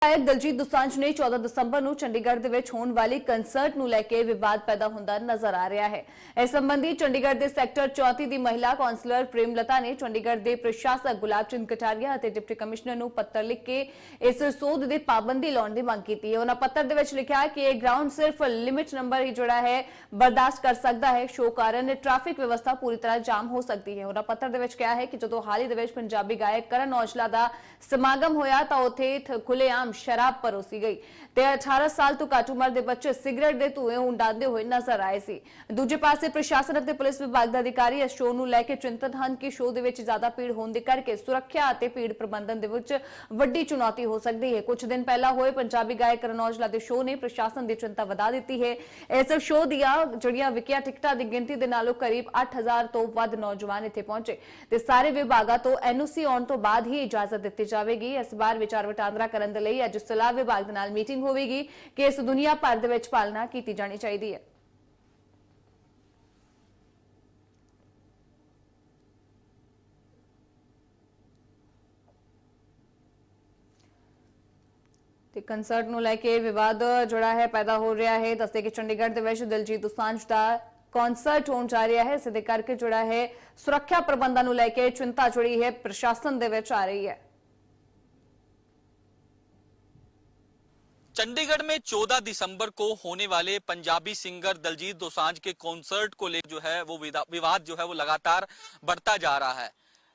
गायक दलजीत दोसांझ ने 14 ਦਸੰਬਰ ਨੂੰ ਚੰਡੀਗੜ੍ਹ ਦੇ ਵਿੱਚ ਹੋਣ ਵਾਲੀ ਕੰਸਰਟ ਨੂੰ ਲੈ ਕੇ ਵਿਵਾਦ ਪੈਦਾ ਹੁੰਦਾ ਨਜ਼ਰ ਆ ਰਿਹਾ ਹੈ। ਇਸ ਸੰਬੰਧੀ ਚੰਡੀਗੜ੍ਹ ਦੇ ਸੈਕਟਰ 34 ਦੀ ਮਹਿਲਾ ਕਾਉਂਸਲਰ ਪ੍ਰੇਮਲਤਾ ਨੇ ਚੰਡੀਗੜ੍ਹ ਦੇ ਪ੍ਰਸ਼ਾਸਕ ਗੁਲਾਬ ਚੰਦ ਕਟਾਰੀਆ ਅਤੇ ਡਿਪਟੀ ਕਮਿਸ਼ਨਰ ਨੂੰ ਪੱਤਰ ਲਿਖ ਕੇ ਇਸ ਸੋਧ ਦੇ ਪਾਬੰਦੀ ਲਾਉਣ ਦੀ ਮੰਗ ਕੀਤੀ ਹੈ। ਉਹਨਾਂ ਪੱਤਰ ਦੇ ਵਿੱਚ ਲਿਖਿਆ ਕਿ ਇਹ ਗਰਾਊਂਡ ਸਿਰਫ ਲਿਮਿਟ ਨੰਬਰ ਹੀ ਜਿਹੜਾ ਹੈ ਬਰਦਾਸ਼ਤ ਕਰ ਸਕਦਾ ਹੈ। ਸ਼ੋਅ ਕਾਰਨ ਟ੍ਰੈਫਿਕ ਵਿਵਸਥਾ ਪੂਰੀ ਤਰ੍ਹਾਂ ਜਾਮ ਹੋ ਸਕਦੀ ਹੈ। ਉਹਨਾਂ ਪੱਤਰ ਦੇ ਵਿੱਚ ਕਿਹਾ ਹੈ ਕਿ ਜਦੋਂ ਹਾਲ ਹੀ ਦੇ ਵਿੱਚ ਪੰਜਾਬੀ ਗਾਇਕ ਕਰਨ ਔਜਲਾ ਦਾ ਸਮਾਗਮ ਹੋਇਆ ਤਾਂ ਉੱਥੇ ਖੁੱਲ੍ਹੇਆਮ शराब परोसी गई ते 18 साल तो घट उम्र के बच्चे सिगरेट के धुएं उडाते हुए नजर आए सी। दूजे पासे प्रशासन और पुलिस विभाग के अधिकारी इस शो नूं लैके चिंतित हैं कि शो दे विच ज्यादा भीड़ होने के करके सुरक्षा और भीड़ प्रबंधन दे विच वड्डी चुनौती हो सकती है। कुछ दिन पहला होए पंजाबी गायक करण औजला के शो ने प्रशासन की चिंता वधा दी है। इस शो दियां जिहड़ियां विकिया टिकटां की गिनती दे नालों करीब 8000 तो वध नौजवान इत्थे पहुंचे ते सारे विभागां तो NOC आउण तो बाद ही इजाजत दित्ती जावेगी। इस बार विचार वटांदरा करन दे लई अज सलाह विभाग दे नाल मीटिंग होवेगी कि इस दुनिया भर दे विच पालना कीती जानी चाहिदी है। ते कंसर्ट नूं लैके विवाद जोड़ा है पैदा हो रहा है। दसदे कि चंडीगढ़ दे विच दलजीत दोसांझ दा कॉन्सर्ट होने जा रहा है। इस दे करके जोड़ा है सुरक्षा प्रबंधों नूं लैके चिंता जुड़ी है प्रशासन दे विच आ रही है। चंडीगढ़ में 14 दिसंबर को होने वाले पंजाबी सिंगर दलजीत दोसांझ के कॉन्सर्ट को ले जो है वो विवाद जो है वो लगातार बढ़ता जा रहा है।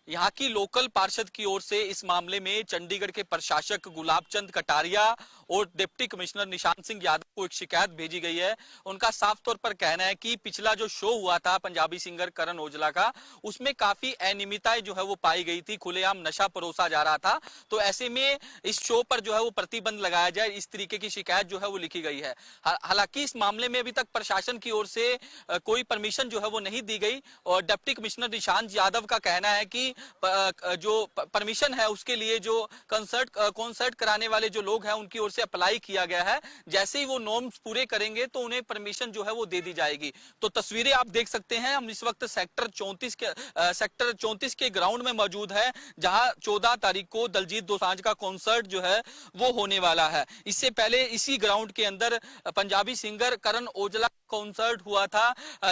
यहाँ की लोकल पार्षद की ओर से इस मामले में चंडीगढ़ के प्रशासक गुलाब चंद कटारिया और डिप्टी कमिश्नर निशांत सिंह यादव को एक शिकायत भेजी गई है। उनका साफ तौर पर कहना है कि पिछला जो शो हुआ था पंजाबी सिंगर करण औजला का, उसमें काफी अनियमितताएं जो है वो पाई गई थी, खुलेआम नशा परोसा जा रहा था। तो ऐसे में इस शो पर जो है वो प्रतिबंध लगाया जाए, इस तरीके की शिकायत जो है वो लिखी गई है। हालांकि इस मामले में अभी तक प्रशासन की ओर से कोई परमिशन जो है वो नहीं दी गई और डिप्टी कमिश्नर निशांत यादव का कहना है कि जो परमिशन है उसके लिए जो कॉन्सर्ट कराने वाले जो लोग हैं उनकी ओर से अप्लाई किया गया है। जैसे ही वो नॉर्म्स पूरे करेंगे तो उन्हें परमिशन जो है वो दे दी जाएगी। तो तस्वीरें आप देख सकते हैं, हम इस वक्त सेक्टर 34 के ग्राउंड में मौजूद है, जहां 14 तारीख को दलजीत दोसांझ का कॉन्सर्ट जो है वो होने वाला है। इससे पहले इसी ग्राउंड के अंदर पंजाबी सिंगर करण औजला कॉन्सर्ट हुआ था,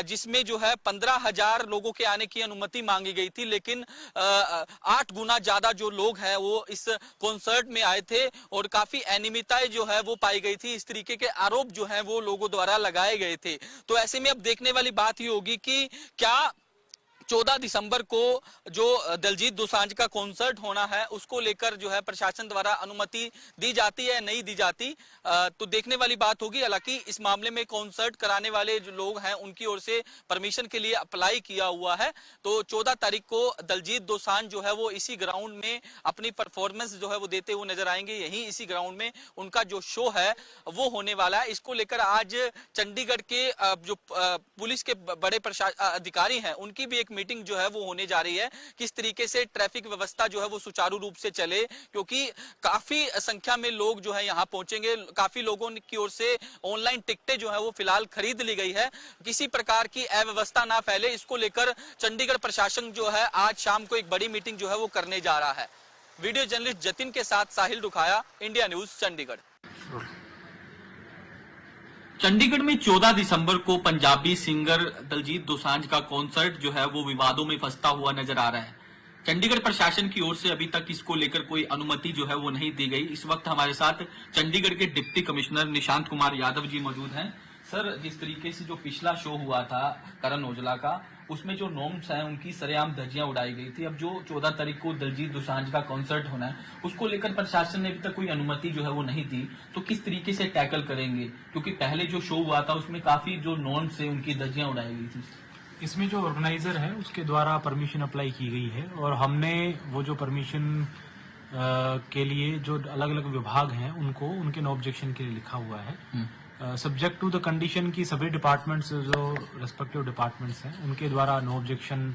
जिसमें जो है 15,000 लोगों के आने की अनुमति मांगी गई थी, लेकिन 8 गुना ज्यादा जो लोग हैं वो इस कॉन्सर्ट में आए थे और काफी अनियमितताएं जो है वो पाई गई थी। इस तरीके के आरोप जो हैं वो लोगों द्वारा लगाए गए थे। तो ऐसे में अब देखने वाली बात ही होगी कि क्या 14 दिसंबर को जो दलजीत दोसांझ का कॉन्सर्ट होना है उसको लेकर जो है प्रशासन द्वारा अनुमति दी जाती है नहीं दी जाती, तो देखने वाली बात होगी। हालांकि इस मामले में कॉन्सर्ट कराने वाले जो लोग हैं उनकी ओर से परमिशन के लिए अप्लाई किया हुआ है। तो 14 तारीख को दलजीत दोसांझ जो है वो इसी ग्राउंड में अपनी परफॉर्मेंस जो है वो देते हुए नजर आएंगे। यहीं इसी ग्राउंड में उनका जो शो है वो होने वाला है। इसको लेकर आज चंडीगढ़ के जो पुलिस के बड़े अधिकारी हैं उनकी भी एक मीटिंग जो है वो होने जा रही है, किस तरीके से ट्रैफिक व्यवस्था जो है वो सुचारू रूप से चले, क्योंकि काफी संख्या में लोग जो है यहाँ पहुंचेंगे। काफी लोगों की ओर से ऑनलाइन टिकटें जो है वो फिलहाल खरीद ली गई है। किसी प्रकार की अव्यवस्था ना फैले, इसको लेकर चंडीगढ़ प्रशासन जो है आज शाम को एक बड़ी मीटिंग जो है वो करने जा रहा है। वीडियो जर्नलिस्ट जतिन के साथ साहिल रुखाया, इंडिया न्यूज चंडीगढ़। चंडीगढ़ में 14 दिसंबर को पंजाबी सिंगर दलजीत दोसांझ का कॉन्सर्ट जो है वो विवादों में फंसता हुआ नजर आ रहा है। चंडीगढ़ प्रशासन की ओर से अभी तक इसको लेकर कोई अनुमति जो है वो नहीं दी गई। इस वक्त हमारे साथ चंडीगढ़ के डिप्टी कमिश्नर निशांत कुमार यादव जी मौजूद हैं। सर, जिस तरीके से जो पिछला शो हुआ था करण औजला का, उसमें जो नॉर्म्स हैं उनकी सरेआम धज्जियां उड़ाई गई थी। अब जो 14 तारीख को दलजीत दोसांझ का कॉन्सर्ट होना है उसको लेकर प्रशासन ने अभी तक कोई अनुमति जो है वो नहीं दी, तो किस तरीके से टैकल करेंगे? क्योंकि पहले जो शो हुआ था उसमें काफी जो नॉर्म्स है उनकी धज्जियां उड़ाई गई थी। इसमें जो ऑर्गेनाइजर है उसके द्वारा परमिशन अप्लाई की गई है और हमने वो जो परमिशन के लिए जो अलग अलग विभाग हैं उनको उनके नो ऑब्जेक्शन के लिए लिखा हुआ है, सब्जेक्ट टू द कंडीशन की सभी डिपार्टमेंट्स जो रेस्पेक्टिव डिपार्टमेंट्स हैं उनके द्वारा नो ऑब्जेक्शन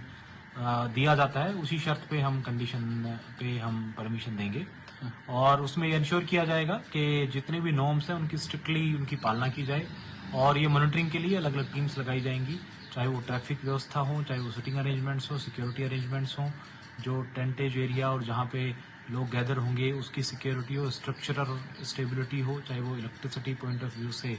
दिया जाता है। उसी शर्त पे हम कंडीशन पे हम परमिशन देंगे और उसमें ये इंश्योर किया जाएगा कि जितने भी नॉर्म्स हैं उनकी स्ट्रिक्टली उनकी पालना की जाए और ये मॉनिटरिंग के लिए अलग अलग टीम्स लगाई जाएंगी, चाहे वो ट्रैफिक व्यवस्था हो, चाहे वो सिटिंग अरेंजमेंट्स हो, सिक्योरिटी अरेंजमेंट्स हो, जो टेंटेज एरिया और जहाँ पे लोग गैदर होंगे, उसकी सिक्योरिटी हो, स्ट्रक्चरल स्टेबिलिटी हो, चाहे वो इलेक्ट्रिसिटी पॉइंट ऑफ व्यू से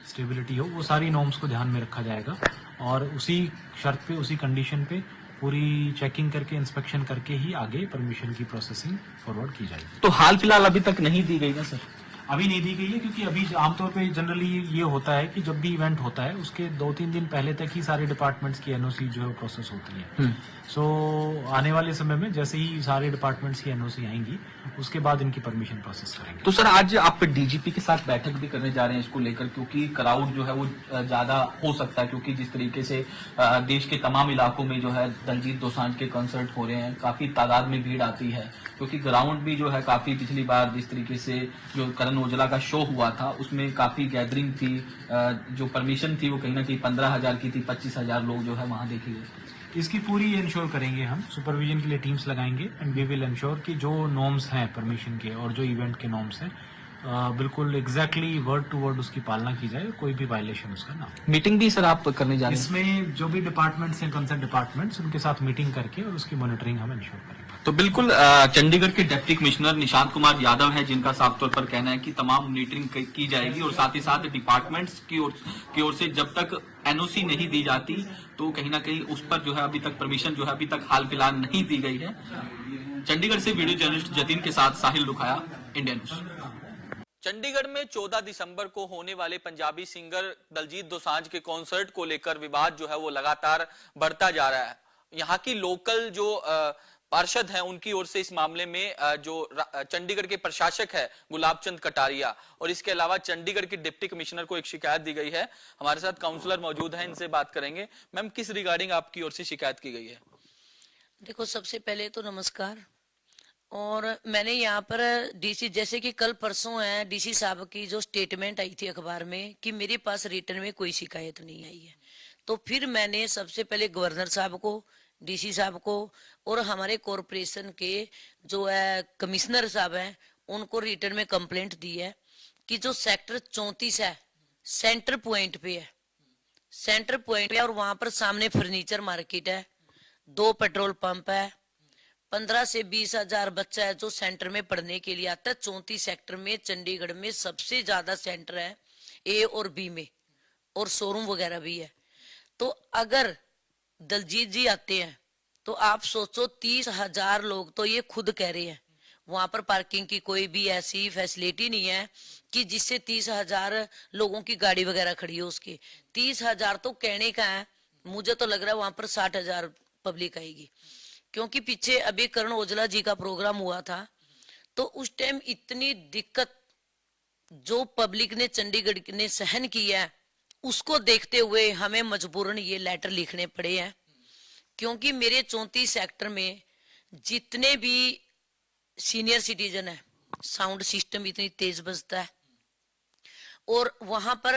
स्टेबिलिटी हो, वो सारी नॉर्म्स को ध्यान में रखा जाएगा और उसी शर्त पे, उसी कंडीशन पे पूरी चेकिंग करके, इंस्पेक्शन करके ही आगे परमिशन की प्रोसेसिंग फॉरवर्ड की जाएगी। तो हाल फिलहाल अभी तक नहीं दी गई ना सर? अभी नहीं दी गई है क्योंकि अभी आमतौर पे जनरली ये होता है कि जब भी इवेंट होता है उसके 2-3 दिन पहले तक ही सारे डिपार्टमेंट्स की एनओसी जो है प्रोसेस होती है। सो आने वाले समय में जैसे ही सारे डिपार्टमेंट्स की एनओसी आएंगी उसके बाद इनकी परमिशन प्रोसेस करेंगे। तो सर आज आप डीजीपी के साथ बैठक भी करने जा रहे हैं इसको लेकर, क्योंकि क्राउड जो है वो ज्यादा हो सकता है, क्योंकि जिस तरीके से देश के तमाम इलाकों में जो है दलजीत दोसांझ के कंसर्ट हो रहे हैं, काफी तादाद में भीड़ आती है, क्योंकि ग्राउंड भी जो है काफी, पिछली बार जिस तरीके से जो करण ओजला का शो हुआ था उसमें काफी गैदरिंग थी, जो परमिशन थी वो कहीं ना कहीं 15,000 की थी, 25,000 लोग जो है वहां देखे गए। इसकी पूरी इंश्योर करेंगे, हम सुपरविजन के लिए टीम्स लगाएंगे एंड वी विल इंश्योर कि जो नॉर्म्स हैं परमिशन के और जो इवेंट के नॉर्म्स हैं बिल्कुल एग्जैक्टली वर्ड टू वर्ड उसकी पालना की जाए, कोई भी वायलेशन उसका ना हो। मीटिंग भी सर आप करने जा रहे हैं? इसमें जो भी डिपार्टमेंट्स हैं, कंसर्न डिपार्टमेंट्स, उनके साथ मीटिंग करके और उसकी मॉनिटरिंग हम इंश्योर करेंगे। तो बिल्कुल चंडीगढ़ के डिप्टी कमिश्नर निशांत कुमार यादव है जिनका साफ तौर पर कहना है कि तमाम मॉनिटरिंग की जाएगी और साथ ही साथ डिपार्टमेंट्स की ओर से जब तक एनओसी नहीं दी जाती तो कहीं ना कहीं उस पर जो है अभी तक परमिशन जो है अभी तक हाल फिलहाल नहीं दी गई है। चंडीगढ़ से वीडियो जर्नलिस्ट जतीन के साथ साहिल रुखाया, इंडिया न्यूज। चंडीगढ़ में 14 दिसंबर को होने वाले पंजाबी सिंगर दलजीत दोसांझ के कॉन्सर्ट को लेकर विवाद जो है वो लगातार बढ़ता जा रहा है। यहाँ की लोकल जो पार्षद हैं उनकी ओर से इस मामले में जो चंडीगढ़ के प्रशासक है गुलाब चंद कटारिया और इसके अलावा चंडीगढ़ के डिप्टी कमिश्नर को एक शिकायत दी गई है। हमारे साथ काउंसलर मौजूद हैं, इनसे बात करेंगे। मैम, किस रिगार्डिंग आपकी ओर से शिकायत की गई है? देखो, सबसे पहले तो नमस्कार। और मैंने यहाँ पर डीसी, जैसे कि कल परसों है, डीसी साहब की जो स्टेटमेंट आई थी अखबार में कि मेरे पास रिटर्न में कोई शिकायत नहीं आई है, तो फिर मैंने सबसे पहले गवर्नर साहब को, डीसी साहब को और हमारे कॉरपोरेशन के जो है कमिश्नर साहब हैं उनको रिटर्न में कंप्लेंट दी है कि जो सेक्टर 34 है सेंटर पॉइंट पे है, सेंटर पॉइंट पे, और वहां पर सामने फर्नीचर मार्केट है, 2 पेट्रोल पंप है, 15 से 20 हजार बच्चा है जो सेंटर में पढ़ने के लिए आता है। 34 सेक्टर में चंडीगढ़ में सबसे ज्यादा सेंटर है ए और बी में, और शोरूम वगैरह भी है। तो अगर दलजीत जी आते हैं तो आप सोचो 30,000 लोग, तो ये खुद कह रहे हैं वहां पर पार्किंग की कोई भी ऐसी फैसिलिटी नहीं है कि जिससे 30,000 लोगों की गाड़ी वगैरह खड़ी हो। उसके 30,000 तो कहने का है, मुझे तो लग रहा है वहां पर 60,000 पब्लिक आएगी, क्योंकि पीछे अभी करण ओजला जी का प्रोग्राम हुआ था तो उस टाइम इतनी दिक्कत जो पब्लिक ने चंडीगढ़ ने सहन की है, उसको देखते हुए हमें मजबूरन ये लेटर लिखने पड़े हैं। क्योंकि मेरे 34 सेक्टर में जितने भी सीनियर सिटीजन है, साउंड सिस्टम इतनी तेज बजता है और वहां पर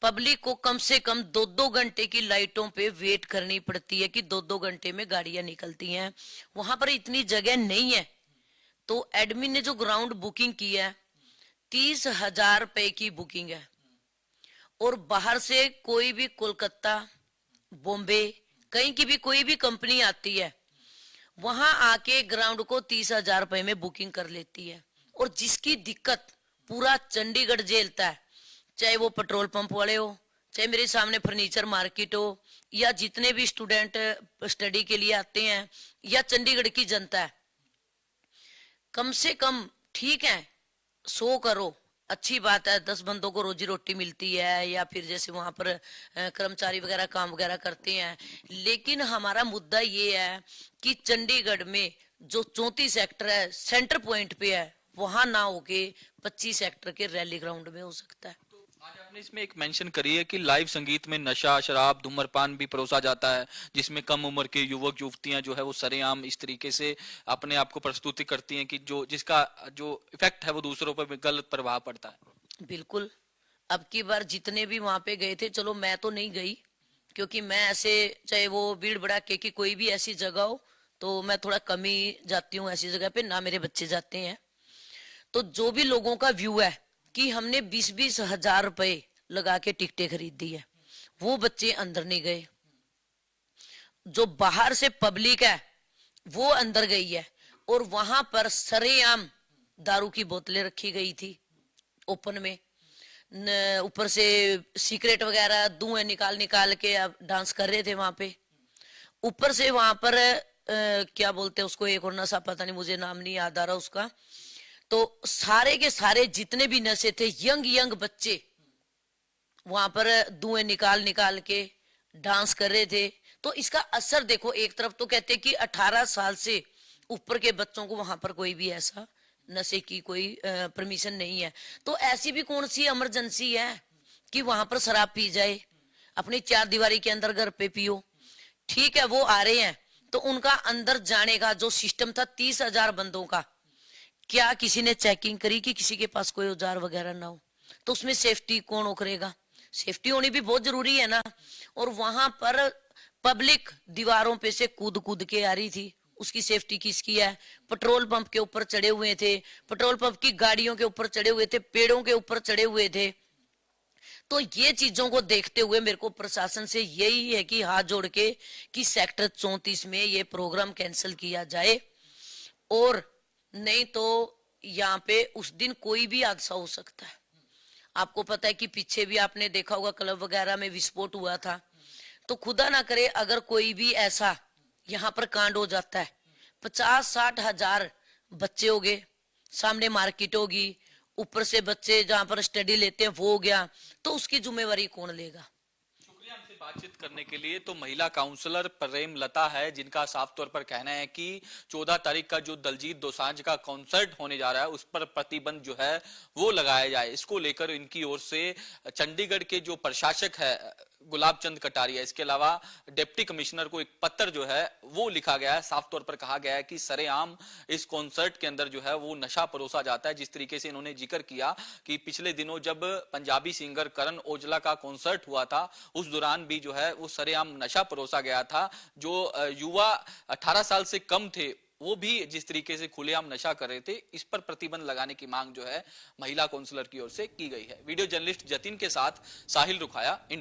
पब्लिक को कम से कम 2-2 घंटे की लाइटों पे वेट करनी पड़ती है कि 2-2 घंटे में गाड़ियां निकलती हैं। वहां पर इतनी जगह नहीं है, तो एडमिन ने जो ग्राउंड बुकिंग की है 30,000 रुपए की बुकिंग है, और बाहर से कोई भी कोलकाता, बॉम्बे, कहीं की भी कोई भी कंपनी आती है वहां आके ग्राउंड को 30,000 रुपए में बुकिंग कर लेती है। और जिसकी दिक्कत पूरा चंडीगढ़ झेलता है, चाहे वो पेट्रोल पंप वाले हो, चाहे मेरे सामने फर्नीचर मार्केट हो, या जितने भी स्टूडेंट स्टडी के लिए आते हैं, या चंडीगढ़ की जनता है। कम से कम ठीक है 100 करो, अच्छी बात है, 10 बंदों को रोजी रोटी मिलती है, या फिर जैसे वहां पर कर्मचारी वगैरह काम वगैरह करते हैं। लेकिन हमारा मुद्दा ये है कि चंडीगढ़ में जो 34 सेक्टर है सेंटर पॉइंट पे है, वहां ना होके 25 सेक्टर के रैली ग्राउंड में हो सकता है। आज आपने इसमें एक मेंशन करी है कि लाइव संगीत में नशा, शराब, धूम्रपान भी परोसा जाता है, जिसमें कम उम्र के युवक युवतियां जो है वो सरेआम इस तरीके से अपने आप को प्रस्तुति करती हैं कि जिसका जो इफेक्ट है वो दूसरों पर गलत प्रभाव पड़ता है। बिल्कुल, अब की बार जितने भी वहां पे गए थे, चलो मैं तो नहीं गई क्योंकि मैं ऐसे, चाहे वो भीड़ भड़ाके की कोई भी ऐसी जगह हो तो मैं थोड़ा कम ही जाती हूँ ऐसी जगह पे, ना मेरे बच्चे जाते हैं। तो जो भी लोगों का व्यू है कि हमने 20-20 हजार रुपए लगा के टिकटें खरीदी है, वो बच्चे अंदर नहीं गए। जो बाहर से पब्लिक है वो अंदर गई है, और वहां पर सरेआम दारू की बोतलें रखी गई थी ओपन में, ऊपर से सिगरेट वगैरह धुएं निकाल निकाल के अब डांस कर रहे थे वहां पे। ऊपर से वहां पर क्या बोलते हैं उसको, एक और नशा, पता नहीं मुझे नाम नहीं याद आ रहा उसका। तो सारे के सारे जितने भी नशे थे, यंग यंग बच्चे वहां पर धुएं निकाल निकाल के डांस कर रहे थे। तो इसका असर देखो, एक तरफ तो कहते हैं कि 18 साल से ऊपर के बच्चों को वहां पर कोई भी ऐसा नशे की कोई परमिशन नहीं है। तो ऐसी भी कौन सी इमरजेंसी है कि वहां पर शराब पी जाए? अपनी 4 दीवारी के अंदर घर पे पियो। ठीक है, वो आ रहे हैं तो उनका अंदर जाने का जो सिस्टम था 30,000 बंदों का, क्या किसी ने चेकिंग करी कि किसी के पास कोई औजार वगैरह ना हो? तो उसमें सेफ्टी कौन करेगा? सेफ्टी होनी भी बहुत जरूरी है ना। और वहां पर पब्लिक दीवारों पे से कूद कूद के आ रही थी, उसकी सेफ्टी किसकी है? पेट्रोल पंप के ऊपर चढ़े हुए थे, पेट्रोल पंप की गाड़ियों के ऊपर चढ़े हुए थे, पेड़ों के ऊपर चढ़े हुए थे। तो ये चीजों को देखते हुए मेरे को प्रशासन से यही है कि हाथ जोड़ के कि सेक्टर 34 में ये प्रोग्राम कैंसिल किया जाए, और नहीं तो यहाँ पे उस दिन कोई भी हादसा हो सकता है। आपको पता है कि पीछे भी आपने देखा होगा क्लब वगैरह में विस्फोट हुआ था। तो खुदा ना करे अगर कोई भी ऐसा यहाँ पर कांड हो जाता है, 50-60 हजार बच्चे हो गए, सामने मार्केट होगी, ऊपर से बच्चे जहां पर स्टडी लेते हैं वो हो गया, तो उसकी जिम्मेवारी कौन लेगा? शुक्रिया हमसे बातचीत करने के लिए। तो महिला काउंसलर प्रेम लता है, जिनका साफ तौर पर कहना है कि 14 तारीख का जो दलजीत दोसांझ का कॉन्सर्ट होने जा रहा है उस पर प्रतिबंध जो है वो लगाया जाए। इसको लेकर इनकी ओर से चंडीगढ़ के जो प्रशासक है गुलाब चंद कटारिया, इसके अलावा डिप्टी कमिश्नर को एक पत्र जो है वो लिखा गया है। साफ तौर पर कहा गया है कि सरेआम इस कॉन्सर्ट के अंदर जो है वो नशा परोसा जाता है। जिस तरीके से इन्होंने जिक्र किया कि पिछले दिनों जब पंजाबी सिंगर करण औजला का कॉन्सर्ट हुआ था उस दौरान भी जो है वो सरेआम नशा परोसा गया था। जो युवा 18 साल से कम थे वो भी जिस तरीके से खुलेआम नशा कर रहे थे, इस पर प्रतिबंध लगाने की मांग जो है महिला काउंसलर की ओर से की गई है। वीडियो जर्नलिस्ट जतिन के साथ साहिल रुखाया, इंडियन